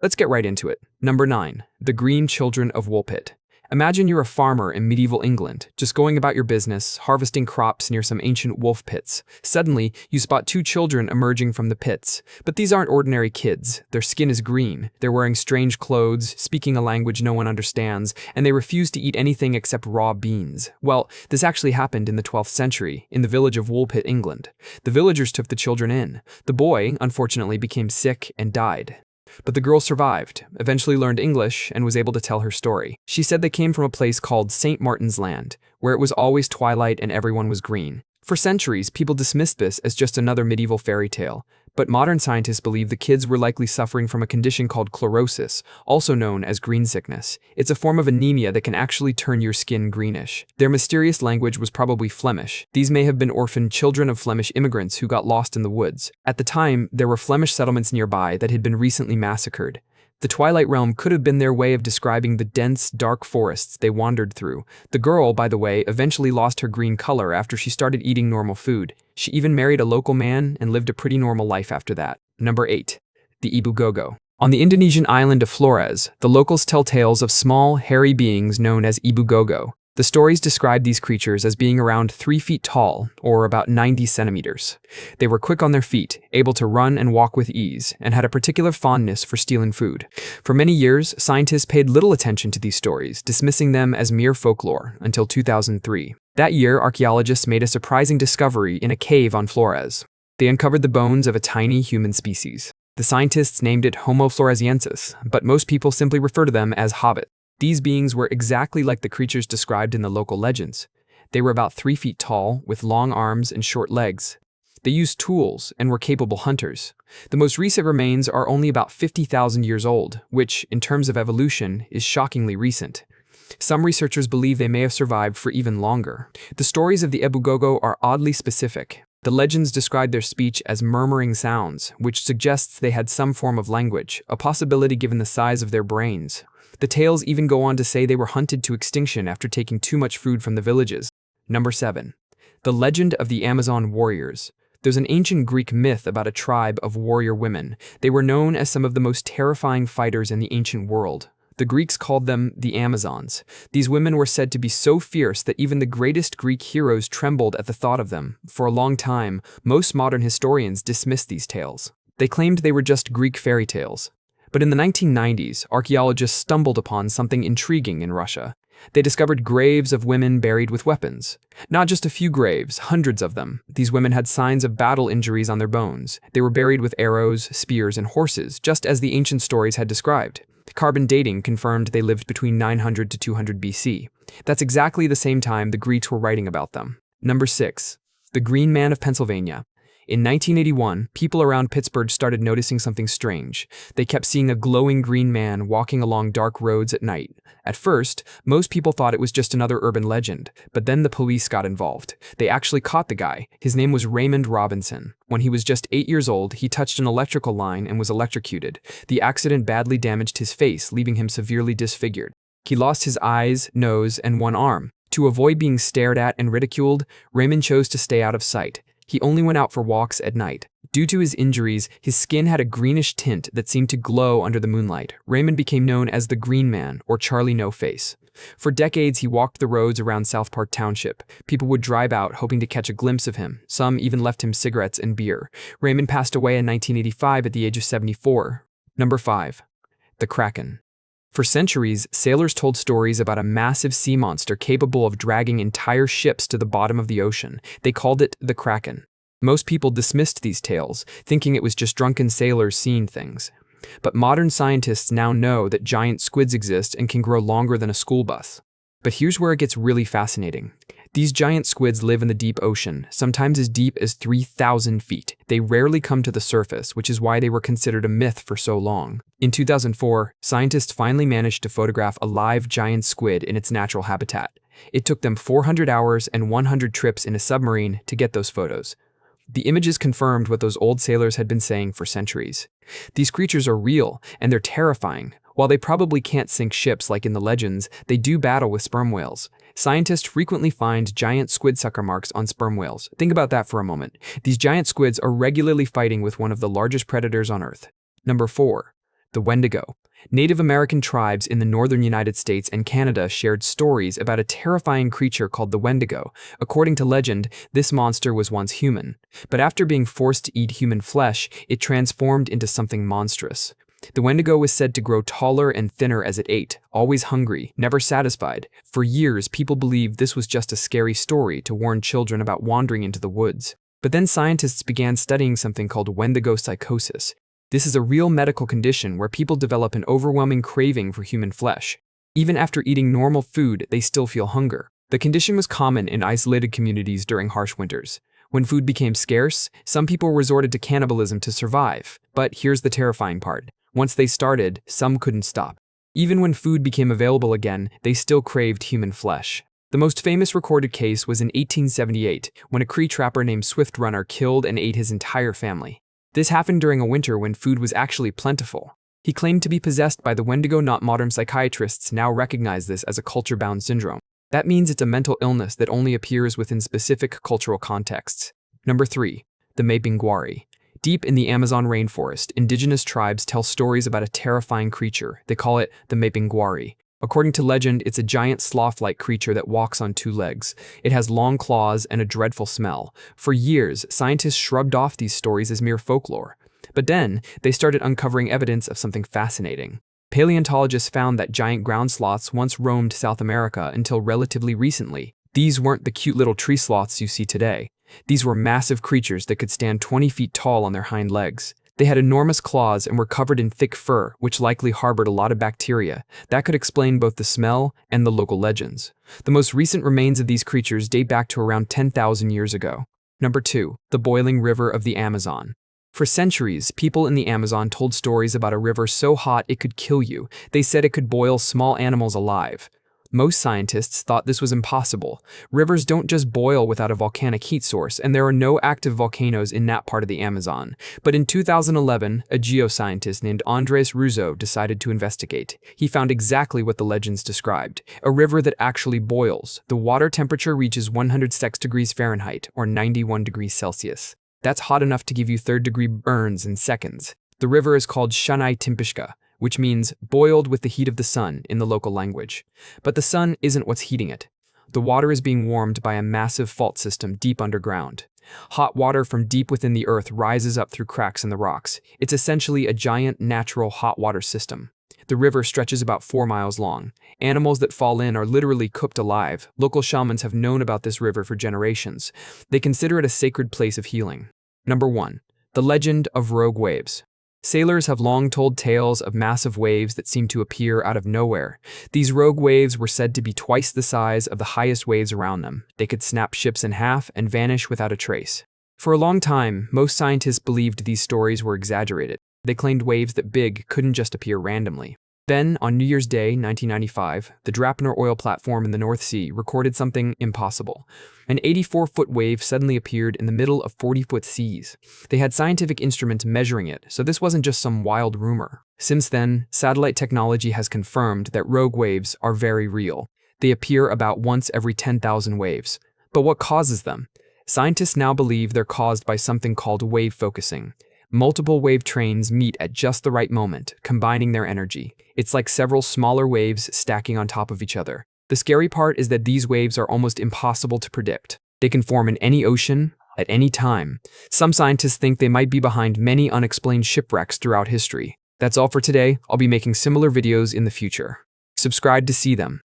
Let's get right into it. Number 9. The Green Children of Woolpit. Imagine you're a farmer in medieval England, just going about your business, harvesting crops near some ancient wolf pits. Suddenly, you spot two children emerging from the pits. But these aren't ordinary kids. Their skin is green, they're wearing strange clothes, speaking a language no one understands, and they refuse to eat anything except raw beans. Well, this actually happened in the 12th century, in the village of Woolpit, England. The villagers took the children in. The boy, unfortunately, became sick and died. But the girl survived, eventually learned English, and was able to tell her story. She said they came from a place called St. Martin's Land, where it was always twilight and everyone was green. For centuries, people dismissed this as just another medieval fairy tale, but modern scientists believe the kids were likely suffering from a condition called chlorosis, also known as green sickness. It's a form of anemia that can actually turn your skin greenish. Their mysterious language was probably Flemish. These may have been orphaned children of Flemish immigrants who got lost in the woods. At the time, there were Flemish settlements nearby that had been recently massacred. The Twilight Realm could have been their way of describing the dense, dark forests they wandered through. The girl, by the way, eventually lost her green color after she started eating normal food. She even married a local man and lived a pretty normal life after that. Number 8. The Ebu Gogo. On the Indonesian island of Flores, the locals tell tales of small, hairy beings known as Ebu Gogo. The stories describe these creatures as being around 3 feet tall, or about 90 centimeters. They were quick on their feet, able to run and walk with ease, and had a particular fondness for stealing food. For many years, scientists paid little attention to these stories, dismissing them as mere folklore, until 2003. That year, archaeologists made a surprising discovery in a cave on Flores. They uncovered the bones of a tiny human species. The scientists named it Homo floresiensis, but most people simply refer to them as hobbits. These beings were exactly like the creatures described in the local legends. They were about 3 feet tall, with long arms and short legs. They used tools and were capable hunters. The most recent remains are only about 50,000 years old, which, in terms of evolution, is shockingly recent. Some researchers believe they may have survived for even longer. The stories of the Ebu Gogo are oddly specific. The legends describe their speech as murmuring sounds, which suggests they had some form of language, a possibility given the size of their brains. The tales even go on to say they were hunted to extinction after taking too much food from the villages. Number 7. The Legend of the Amazon Warriors. There's an ancient Greek myth about a tribe of warrior women. They were known as some of the most terrifying fighters in the ancient world. The Greeks called them the Amazons. These women were said to be so fierce that even the greatest Greek heroes trembled at the thought of them. For a long time, most modern historians dismissed these tales. They claimed they were just Greek fairy tales. But in the 1990s, archaeologists stumbled upon something intriguing in Russia. They discovered graves of women buried with weapons. Not just a few graves, hundreds of them. These women had signs of battle injuries on their bones. They were buried with arrows, spears, and horses, just as the ancient stories had described. Carbon dating confirmed they lived between 900 to 200 BC. That's exactly the same time the Greeks were writing about them. Number 6. The Green Man of Pennsylvania. In 1981, people around Pittsburgh started noticing something strange. They kept seeing a glowing green man walking along dark roads at night. At first, most people thought it was just another urban legend, but then the police got involved. They actually caught the guy. His name was Raymond Robinson. When he was just 8 years old, he touched an electrical line and was electrocuted. The accident badly damaged his face, leaving him severely disfigured. He lost his eyes, nose, and one arm. To avoid being stared at and ridiculed, Raymond chose to stay out of sight. He only went out for walks at night. Due to his injuries, his skin had a greenish tint that seemed to glow under the moonlight. Raymond became known as the Green Man, or Charlie No Face. For decades, he walked the roads around South Park Township. People would drive out, hoping to catch a glimpse of him. Some even left him cigarettes and beer. Raymond passed away in 1985 at the age of 74. Number 5. The Kraken. For centuries, sailors told stories about a massive sea monster capable of dragging entire ships to the bottom of the ocean. They called it the Kraken. Most people dismissed these tales, thinking it was just drunken sailors seeing things. But modern scientists now know that giant squids exist and can grow longer than a school bus. But here's where it gets really fascinating. These giant squids live in the deep ocean, sometimes as deep as 3,000 feet. They rarely come to the surface, which is why they were considered a myth for so long. In 2004, scientists finally managed to photograph a live giant squid in its natural habitat. It took them 400 hours and 100 trips in a submarine to get those photos. The images confirmed what those old sailors had been saying for centuries. These creatures are real, and they're terrifying. While they probably can't sink ships like in the legends, they do battle with sperm whales. Scientists frequently find giant squid sucker marks on sperm whales. Think about that for a moment. These giant squids are regularly fighting with one of the largest predators on Earth. Number 4. The Wendigo. Native American tribes in the northern United States and Canada shared stories about a terrifying creature called the Wendigo. According to legend, this monster was once human, but after being forced to eat human flesh, it transformed into something monstrous. The Wendigo was said to grow taller and thinner as it ate, always hungry, never satisfied. For years, people believed this was just a scary story to warn children about wandering into the woods. But then scientists began studying something called Wendigo psychosis. This is a real medical condition where people develop an overwhelming craving for human flesh. Even after eating normal food, they still feel hunger. The condition was common in isolated communities during harsh winters. When food became scarce, some people resorted to cannibalism to survive. But here's the terrifying part. Once they started, some couldn't stop. Even when food became available again, they still craved human flesh. The most famous recorded case was in 1878, when a Cree trapper named Swift Runner killed and ate his entire family. This happened during a winter when food was actually plentiful. He claimed to be possessed by the Wendigo. Not modern psychiatrists now recognize this as a culture-bound syndrome. That means it's a mental illness that only appears within specific cultural contexts. Number 3. The Mapinguari. Deep in the Amazon rainforest, indigenous tribes tell stories about a terrifying creature. They call it the Mapinguari. According to legend, it's a giant sloth-like creature that walks on 2 legs. It has long claws and a dreadful smell. For years, scientists shrugged off these stories as mere folklore. But then, they started uncovering evidence of something fascinating. Paleontologists found that giant ground sloths once roamed South America until relatively recently. These weren't the cute little tree sloths you see today. These were massive creatures that could stand 20 feet tall on their hind legs. They had enormous claws and were covered in thick fur, which likely harbored a lot of bacteria. That could explain both the smell and the local legends. The most recent remains of these creatures date back to around 10,000 years ago. Number 2. The boiling river of the Amazon. For centuries, people in the Amazon told stories about a river so hot it could kill you. They said it could boil small animals alive. Most scientists thought this was impossible. Rivers don't just boil without a volcanic heat source, and there are no active volcanoes in that part of the Amazon. But in 2011, a geoscientist named Andres Russo decided to investigate. He found exactly what the legends described: a river that actually boils. The water temperature reaches 106 degrees Fahrenheit, or 91 degrees Celsius. That's hot enough to give you third-degree burns in seconds. The river is called Shunai Timpishka, which means boiled with the heat of the sun in the local language. But the sun isn't what's heating it. The water is being warmed by a massive fault system deep underground. Hot water from deep within the earth rises up through cracks in the rocks. It's essentially a giant natural hot water system. The river stretches about 4 miles long. Animals that fall in are literally cooked alive. Local shamans have known about this river for generations. They consider it a sacred place of healing. Number 1. The legend of rogue waves. Sailors have long told tales of massive waves that seem to appear out of nowhere. These rogue waves were said to be twice the size of the highest waves around them. They could snap ships in half and vanish without a trace. For a long time, most scientists believed these stories were exaggerated. They claimed waves that big couldn't just appear randomly. Then, on New Year's Day, 1995, the Drapner oil platform in the North Sea recorded something impossible. An 84-foot wave suddenly appeared in the middle of 40-foot seas. They had scientific instruments measuring it, so this wasn't just some wild rumor. Since then, satellite technology has confirmed that rogue waves are very real. They appear about once every 10,000 waves. But what causes them? Scientists now believe they're caused by something called wave focusing. Multiple wave trains meet at just the right moment, combining their energy. It's like several smaller waves stacking on top of each other. The scary part is that these waves are almost impossible to predict. They can form in any ocean, at any time. Some scientists think they might be behind many unexplained shipwrecks throughout history. That's all for today. I'll be making similar videos in the future. Subscribe to see them.